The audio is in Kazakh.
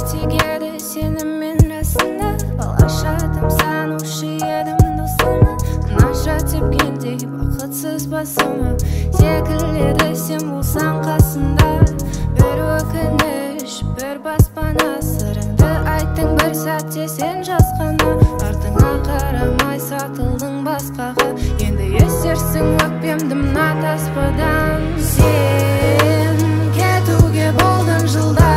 Ертегеді сенімен расында балашатым санушы едім досыма наша тепкендей бақытсыз басыма секіледі сен болсаң қасында бір өкініш бір баспана сырыңды айттың бір сәтте сен жасқана артыңа қарамай сатылдың басқаға енді есерсің өкпемді мына таспадан сен кетуге болдың жылдар